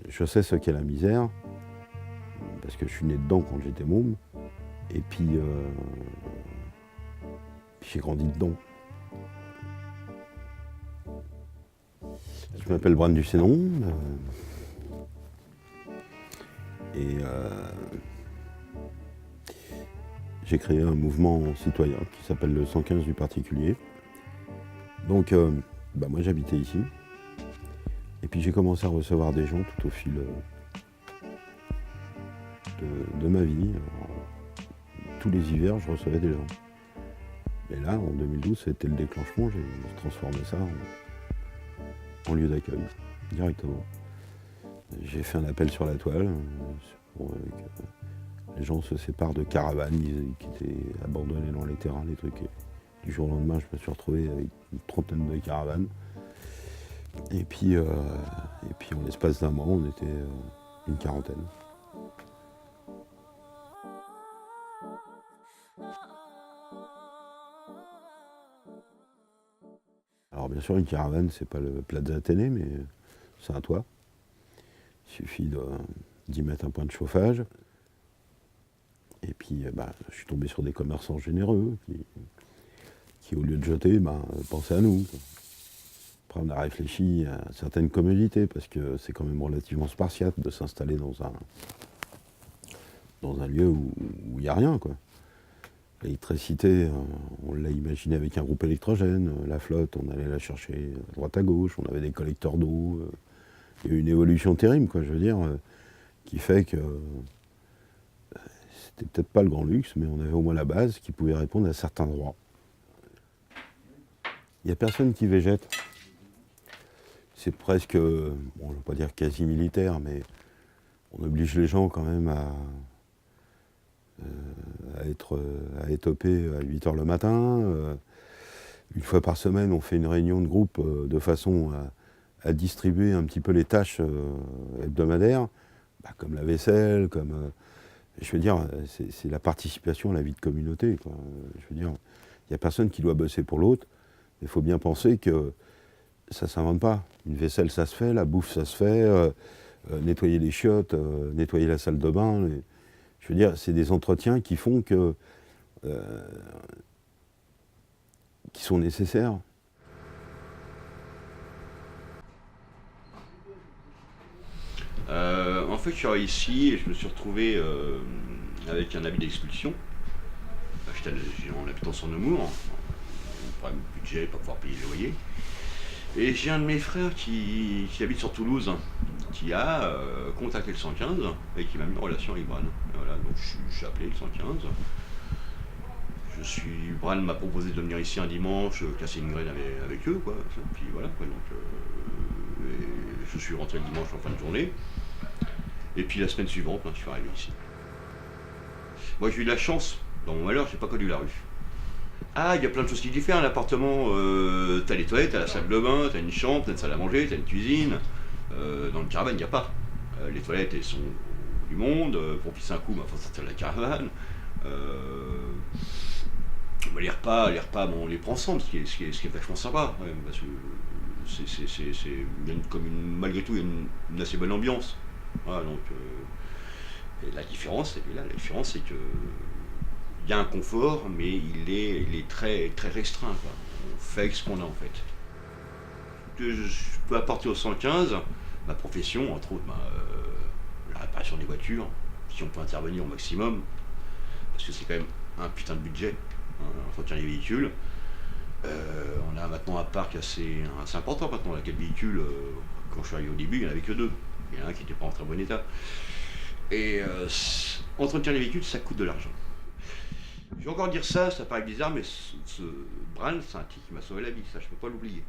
Je sais ce qu'est la misère, parce que je suis né dedans quand j'étais môme, et puis j'ai grandi dedans. Je m'appelle Bran Ducénon, et j'ai créé un mouvement citoyen qui s'appelle le 115 du particulier. Donc moi j'habitais ici, et puis j'ai commencé à recevoir des gens tout au fil de ma vie. Alors, tous les hivers je recevais des gens. Et là en 2012 c'était le déclenchement, j'ai transformé ça en lieu d'accueil directement. J'ai fait un appel sur la toile pour que les gens se séparent de caravanes qui étaient abandonnées dans les terrains, les trucs. Et du jour au lendemain, je me suis retrouvé avec une trentaine de caravanes. Et puis en l'espace d'un mois, on était une quarantaine. Alors bien sûr, une caravane, c'est pas le Plaza Athénée, mais c'est un toit. Il suffit d'y mettre un point de chauffage. Et puis je suis tombé sur des commerçants généreux qui au lieu de jeter, pensaient à nous. Après on a réfléchi à certaines commodités, parce que c'est quand même relativement spartiate de s'installer dans un lieu où il n'y a rien, quoi. L'électricité, on l'a imaginé avec un groupe électrogène. La flotte, on allait la chercher à droite à gauche. On avait des collecteurs d'eau. Il y a eu une évolution terrible, quoi, je veux dire, qui fait que c'était peut-être pas le grand luxe, mais on avait au moins la base qui pouvait répondre à certains droits. Il n'y a personne qui végète. C'est presque, on ne va pas dire quasi militaire, mais on oblige les gens quand même à étoper à 8h le matin. Une fois par semaine, on fait une réunion de groupe de façon à distribuer un petit peu les tâches hebdomadaires, comme la vaisselle, comme... je veux dire, c'est la participation à la vie de communauté, quoi. Je veux dire, il n'y a personne qui doit bosser pour l'autre. Il faut bien penser que ça ne s'invente pas. Une vaisselle, ça se fait, la bouffe, ça se fait, nettoyer les chiottes, nettoyer la salle de bain. Je veux dire, c'est des entretiens qui font que... qui sont nécessaires. En fait, je suis arrivé ici et je me suis retrouvé avec un avis d'expulsion. En habitant sur Nemours, problème de budget, pas pouvoir payer le loyer. Et j'ai un de mes frères qui habite sur Toulouse, qui a contacté le 115 et qui m'a mis en relation avec Bran. Voilà, donc j'ai appelé le 115. Bran m'a proposé de venir ici un dimanche, casser une graine avec eux, quoi. Puis voilà, quoi. Donc, je suis rentré le dimanche en fin de journée. Et puis la semaine suivante, je suis arrivé ici. Moi, j'ai eu de la chance. Dans mon malheur, j'ai pas connu la rue. Ah, il y a plein de choses qui diffèrent. Un appartement, t'as les toilettes, t'as la salle de bain, t'as une chambre, t'as une salle à manger, t'as une cuisine. Dans le caravane, il n'y a pas. Les toilettes, elles sont du monde. Pour pisser un coup, il faut sortir de la caravane. Les repas, bon, on les prend ensemble, ce qui est vachement sympa, quand même, parce que malgré tout, il y a une assez bonne ambiance. Voilà, donc, et la différence, c'est que il y a un confort, mais il est très, très restreint, quoi. On fait avec ce qu'on a, en fait. Que je peux apporter au 115, ma profession, entre autres, la réparation des voitures, si on peut intervenir au maximum, parce que c'est quand même un putain de budget, hein, entretien des véhicules. On a maintenant un parc assez important maintenant. Quel véhicule, quand je suis arrivé au début, il n'y en avait que deux. Il y en a un qui n'était pas en très bon état. Et entretenir les véhicules, ça coûte de l'argent. Je vais encore dire ça paraît bizarre, mais ce Bran, c'est un type qui m'a sauvé la vie, ça je peux pas l'oublier.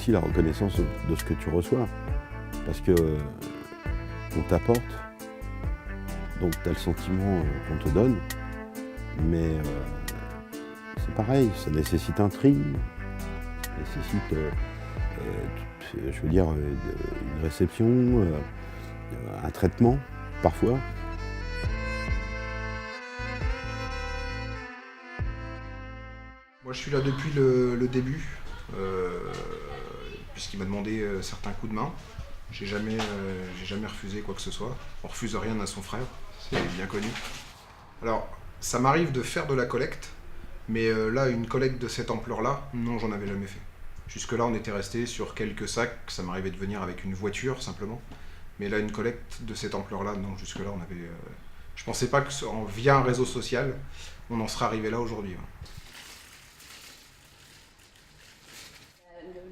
aussi la reconnaissance de ce que tu reçois. Parce que on t'apporte, donc tu as le sentiment qu'on te donne, mais c'est pareil, ça nécessite un tri, ça nécessite, je veux dire, une réception, un traitement, parfois. Moi je suis là depuis le début, puisqu'il m'a demandé certains coups de main. J'ai jamais refusé quoi que ce soit. On refuse rien à son frère, c'est bien connu. Alors, ça m'arrive de faire de la collecte, mais là, une collecte de cette ampleur-là, non, j'en avais jamais fait. Jusque-là, on était resté sur quelques sacs, ça m'arrivait de venir avec une voiture, simplement. Mais là, une collecte de cette ampleur-là, non, jusque-là, on avait... Je pensais pas que via un réseau social, on en serait arrivé là aujourd'hui.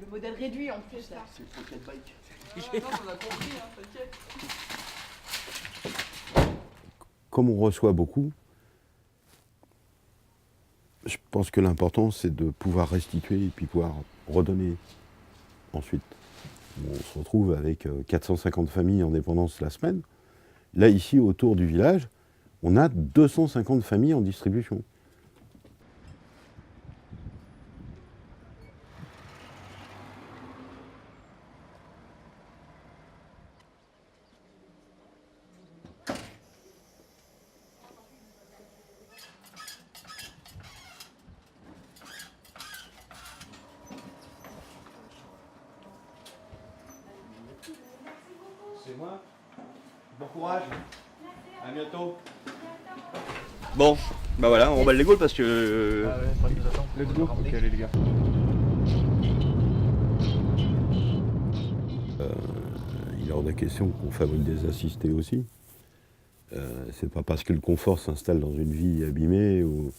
Le modèle réduit en plus, là. C'est le paquet de bike. Non, on a compris, hein, t'inquiète. Comme on reçoit beaucoup, je pense que l'important c'est de pouvoir restituer et puis pouvoir redonner ensuite. On se retrouve avec 450 familles en dépendance la semaine. Là ici autour du village, on a 250 familles en distribution. C'est moi. Bon courage. À bientôt. Bon, bah voilà, on emballe les Gaules parce que... Let's go. Ok, allez les gars. Il est hors de question qu'on fabrique des assistés aussi. C'est pas parce que le confort s'installe dans une vie abîmée ou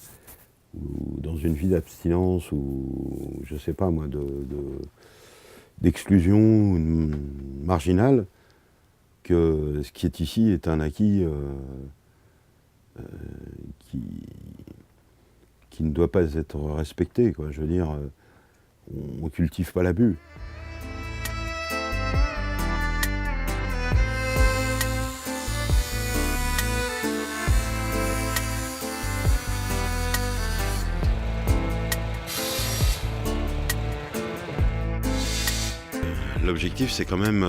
dans une vie d'abstinence ou je sais pas moi d'exclusion marginale que ce qui est ici est un acquis qui ne doit pas être respecté, quoi. Je veux dire, on ne cultive pas l'abus. L'objectif, c'est quand même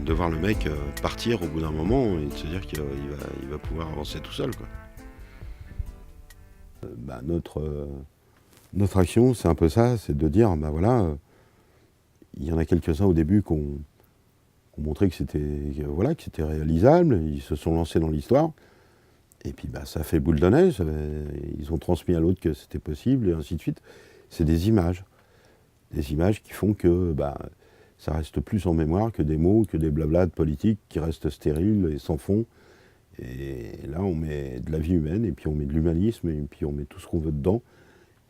de voir le mec partir au bout d'un moment et de se dire qu'il va pouvoir avancer tout seul, quoi. Notre action, c'est un peu ça, c'est de dire, ben voilà, il y en a quelques-uns au début qui ont montré que c'était réalisable, ils se sont lancés dans l'histoire, et puis bah, ça a fait boule de neige, ils ont transmis à l'autre que c'était possible, et ainsi de suite. C'est des images qui font que bah, ça reste plus en mémoire que des mots, que des blablas de politique qui restent stériles et sans fond. Et là, on met de la vie humaine, et puis on met de l'humanisme, et puis on met tout ce qu'on veut dedans.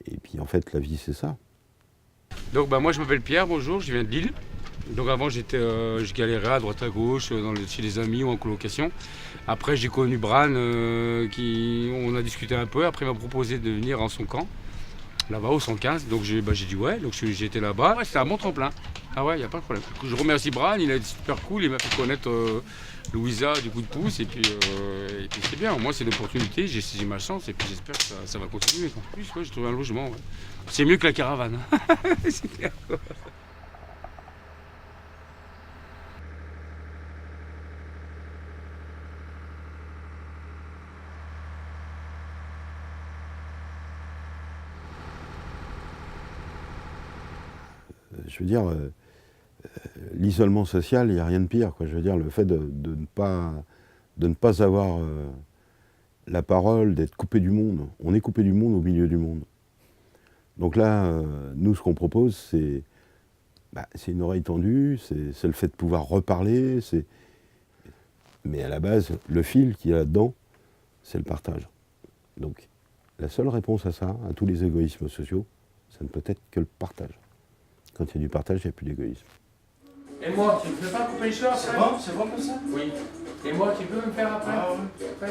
Et puis en fait, la vie, c'est ça. Donc bah, moi, je m'appelle Pierre, bonjour, je viens de Lille. Donc avant, je galérais à droite à gauche, chez les amis ou en colocation. Après, j'ai connu Bran, on a discuté un peu. Après, il m'a proposé de venir en son camp, là-bas au 115. Donc j'ai dit ouais, donc j'ai été là-bas. Ouais, c'était un bon tremplin. Ah ouais, il n'y a pas de problème. Je remercie Bran, il a été super cool, il m'a fait connaître Louisa du coup de pouce. Et puis c'est bien, moi c'est l'opportunité, j'ai saisi ma chance et puis j'espère que ça va continuer. En plus, ouais, j'ai trouvé un logement. Ouais. C'est mieux que la caravane. C'est clair, quoi. Je veux dire, l'isolement social, il n'y a rien de pire, quoi. Je veux dire, le fait de ne pas avoir la parole, d'être coupé du monde. On est coupé du monde au milieu du monde. Donc là, nous, ce qu'on propose, c'est une oreille tendue, c'est le fait de pouvoir reparler, mais à la base, le fil qu'il y a là-dedans, c'est le partage. Donc, la seule réponse à ça, à tous les égoïsmes sociaux, ça ne peut être que le partage. Quand il y a du partage, il n'y a plus d'égoïsme. Et moi, tu me fais pas couper les cheveux après? C'est bon comme ça? Oui. Et moi, tu peux me faire après? Ah ouais. Après.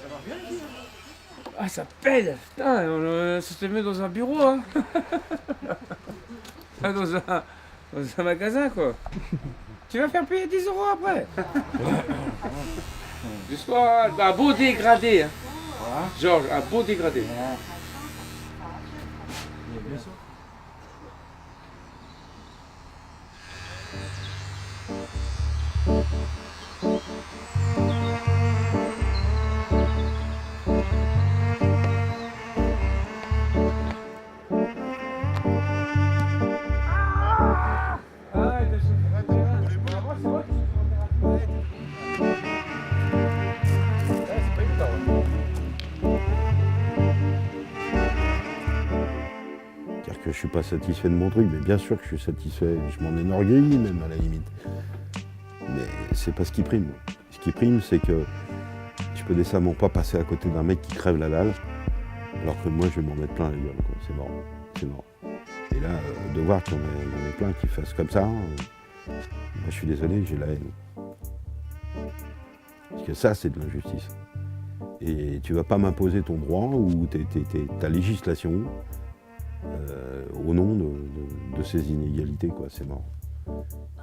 Ça marche bien ici, hein? Ah, ça pèle. Putain, ça se met dans un bureau, hein. Ah, dans un magasin, quoi. Tu vas faire payer 10 € après. Juste soit un beau dégradé, hein. Georges, un beau dégradé. C'est-à-dire que je suis pas satisfait de mon truc, mais bien sûr que je suis satisfait, je m'en enorgueillis même à la limite. Mais c'est pas ce qui prime. Ce qui prime, c'est que je peux décemment pas passer à côté d'un mec qui crève la dalle, alors que moi je vais m'en mettre plein la gueule, quoi. C'est mort. C'est mort. Et là, de voir qu'il y en a plein qui fassent comme ça, moi je suis désolé, j'ai la haine. Parce que ça, c'est de l'injustice. Et tu vas pas m'imposer ton droit ou ta législation au nom de ces inégalités, quoi. C'est mort.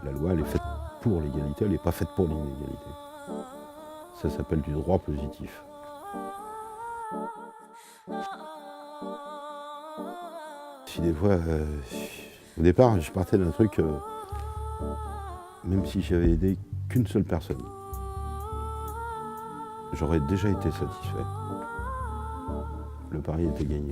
La loi, elle est faite pour l'égalité, elle n'est pas faite pour l'inégalité. Ça s'appelle du droit positif. Si des fois, au départ, je partais d'un truc, même si j'avais aidé qu'une seule personne, j'aurais déjà été satisfait. Le pari était gagné.